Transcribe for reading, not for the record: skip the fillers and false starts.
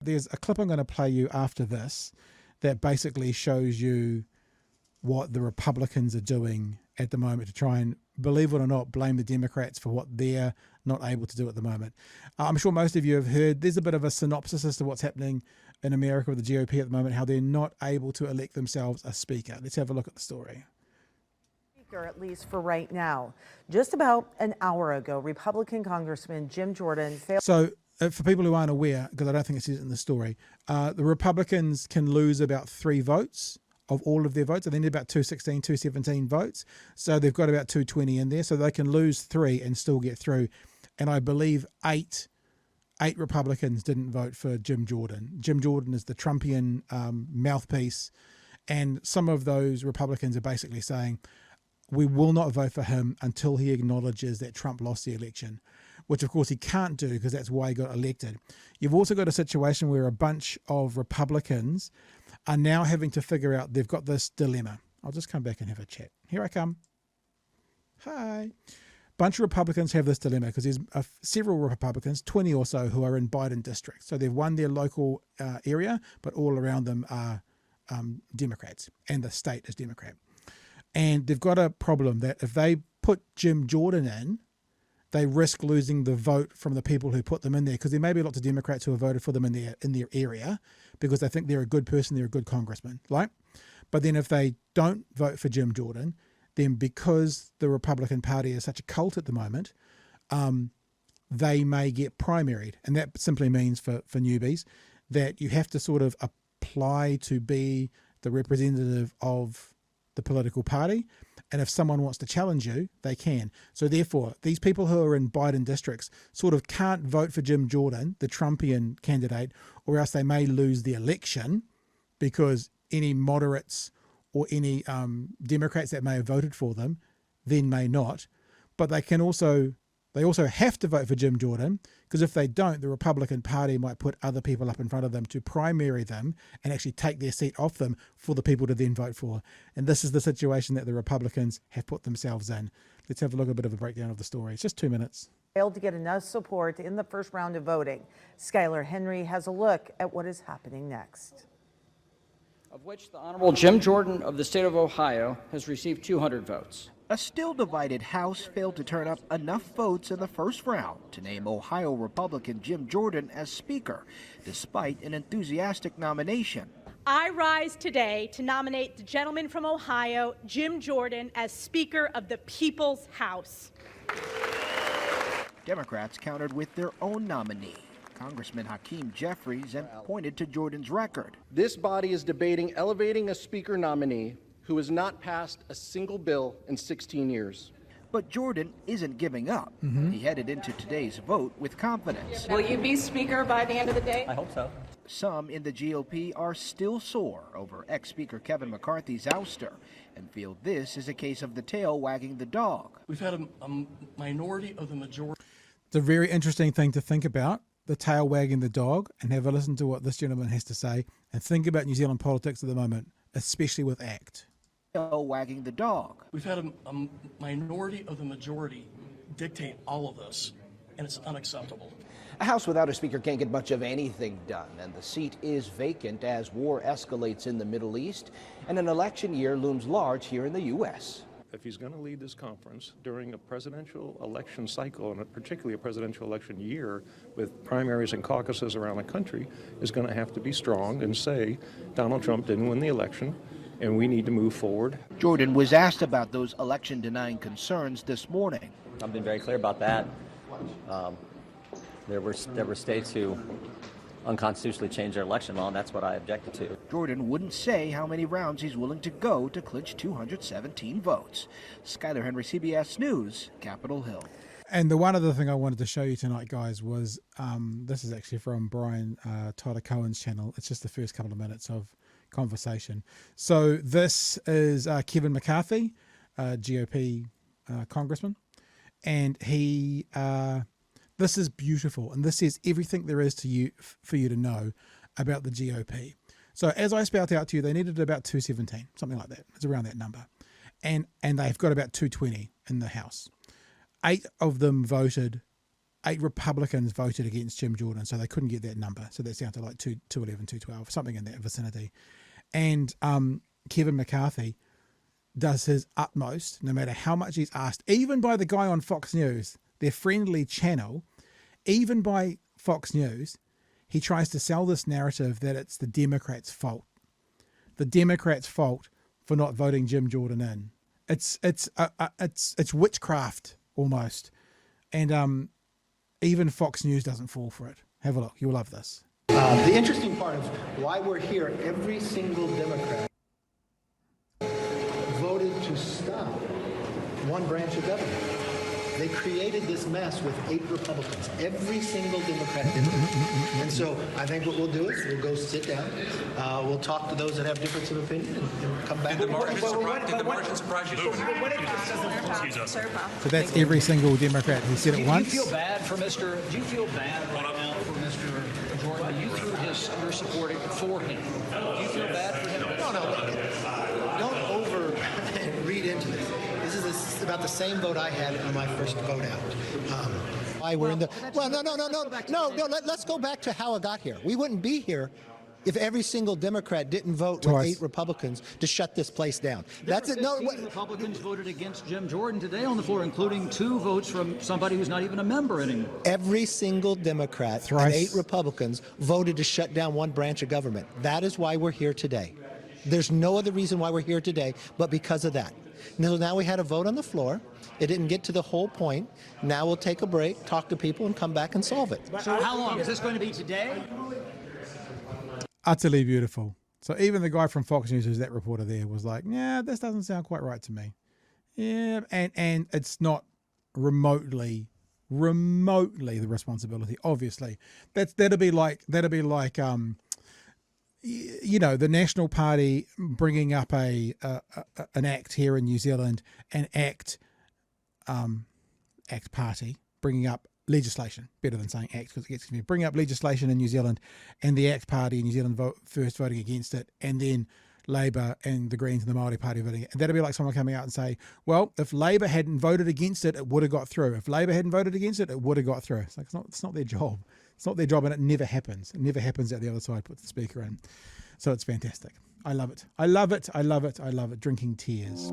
There's a clip I'm going to play you after this that basically shows you what the Republicans are doing at the moment to try and, believe it or not, blame the Democrats for what they're not able to do at the moment. I'm sure most of you have heard, there's a bit of a synopsis as to what's happening in America with the GOP at the moment, how they're not able to elect themselves a speaker. Let's have a look at the story. At least for right now. Just about an hour ago, Republican Congressman Jim Jordan failed. So for people who aren't aware, because I don't think it says it in the story, the Republicans can lose about 3 votes of all of their votes. And they need about 216, 217 votes. So they've got about 220 in there. So they can lose 3 and still get through. And I believe eight Republicans didn't vote for Jim Jordan. Jim Jordan is the Trumpian mouthpiece. And some of those Republicans are basically saying, we will not vote for him until he acknowledges that Trump lost the election, which of course he can't do because that's why he got elected. You've also got a situation where a bunch of Republicans are now having to figure out, they've got this dilemma. I'll just come back and have a chat. Here I come. Hi. Bunch of Republicans have this dilemma because there's several Republicans, 20 or so, who are in Biden districts. So they've won their local area, but all around them are Democrats, and the state is Democrat. And they've got a problem that if they put Jim Jordan in, they risk losing the vote from the people who put them in there, because there may be lots of Democrats who have voted for them in their area because they think they're a good person, they're a good congressman, right? But then if they don't vote for Jim Jordan, then because the Republican Party is such a cult at the moment, they may get primaried. And that simply means for newbies that you have to sort of apply to be the representative of the political party, and if someone wants to challenge you, they can. So therefore, these people who are in Biden districts sort of can't vote for Jim Jordan, the Trumpian candidate, or else they may lose the election because any moderates or any Democrats that may have voted for them then may not. But they also have to vote for Jim Jordan, because if they don't, the Republican Party might put other people up in front of them to primary them and actually take their seat off them for the people to then vote for. And this is the situation that the Republicans have put themselves in. Let's have a look at a bit of a breakdown of the story. It's just 2 minutes. Failed to get enough support in the first round of voting. Skylar Henry has a look at what is happening next. Of which the Honorable Jim Jordan of the state of Ohio has received 200 votes. A still divided House failed to turn up enough votes in the first round to name Ohio Republican Jim Jordan as Speaker, despite an enthusiastic nomination. I rise today to nominate the gentleman from Ohio, Jim Jordan, as Speaker of the People's House. Democrats countered with their own nominee, Congressman Hakeem Jeffries, and pointed to Jordan's record. This body is debating elevating a Speaker nominee who has not passed a single bill in 16 years. But Jordan isn't giving up. He headed into today's vote with confidence. Will you be Speaker by the end of the day? I hope so. Some in the GOP are still sore over ex-Speaker Kevin McCarthy's ouster and feel this is a case of the tail wagging the dog. We've had a minority of the majority. It's a very interesting thing to think about, the tail wagging the dog, and have a listen to what this gentleman has to say and think about New Zealand politics at the moment, especially with ACT. Wagging the dog. We've had a minority of the majority dictate all of this, and it's unacceptable. A House without a Speaker can't get much of anything done, and the seat is vacant as war escalates in the Middle East, and an election year looms large here in the U.S. If he's going to lead this conference during a presidential election cycle, and particularly a presidential election year with primaries and caucuses around the country, is going to have to be strong and say Donald Trump didn't win the election, and we need to move forward. Jordan was asked about those election-denying concerns this morning. I've been very clear about that. There were states who unconstitutionally changed their election law, and that's what I objected to. Jordan wouldn't say how many rounds he's willing to go to clinch 217 votes. Skylar Henry, CBS News, Capitol Hill. And the one other thing I wanted to show you tonight, guys, was this is actually from Brian Tyler Cohen's channel. It's just the first couple of minutes of conversation. So this is Kevin McCarthy, GOP congressman, and he this is beautiful, and this says everything there is for you to know about the GOP. So as I spelled out to you, they needed about 217, something like that. It's around that number, and they've got about 220 in the House. 8 of them voted 8 Republicans voted against Jim Jordan, so they couldn't get that number. So that's down to like 211, 212, something in that vicinity. And Kevin McCarthy does his utmost, no matter how much he's asked, even by the guy on Fox News, their friendly channel, even by Fox News, he tries to sell this narrative that it's the Democrats' fault. The Democrats' fault for not voting Jim Jordan in. It's witchcraft almost. And even Fox News doesn't fall for it. Have a look. You'll love this. The interesting part of why we're here, every single Democrat voted to stop one branch of government. They created this mess with 8 Republicans. Every single Democrat did it. And so I think what we'll do is we'll go sit down. We'll talk to those that have difference of opinion and come back. Did the margin surprise you? So that's every single Democrat who said it once. Do you feel bad right now for Mr. Jordan? You threw your support for him. Do you feel bad for him? No. Don't over read into this. This is about the same vote I had on my first vote out. Why we're in the no. Let's go back to how it got here. We wouldn't be here if every single Democrat didn't vote with 8 Republicans to shut this place down. That's it. No, Republicans voted against Jim Jordan today on the floor, including 2 votes from somebody who's not even a member anymore. Every single Democrat and 8 Republicans voted to shut down one branch of government. That is why we're here today. There's no other reason why we're here today but because of that. Now we had a vote on the floor. It didn't get to the whole point. Now we'll take a break, talk to people, and come back and solve it. So how long? Is this going to be today? Utterly beautiful. So even the guy from Fox News, who's that reporter there, was like, yeah, this doesn't sound quite right to me. Yeah, and it's not remotely the responsibility, obviously. That'd be like you know, the National Party bringing up an act here in New Zealand, an ACT party bringing up legislation, better than saying ACT because it gets confusing, bringing up legislation in New Zealand, and the ACT party in New Zealand first voting against it, and then Labour and the Greens and the Māori Party voting it. And that'd be like someone coming out and say, well, if Labour hadn't voted against it, it would have got through. If Labour hadn't voted against it, it would have got through. It's like, it's not their job. It's not their job, and it never happens. It never happens at the other side, put the speaker in. So it's fantastic. I love it. I love it. I love it. I love it. Drinking tears.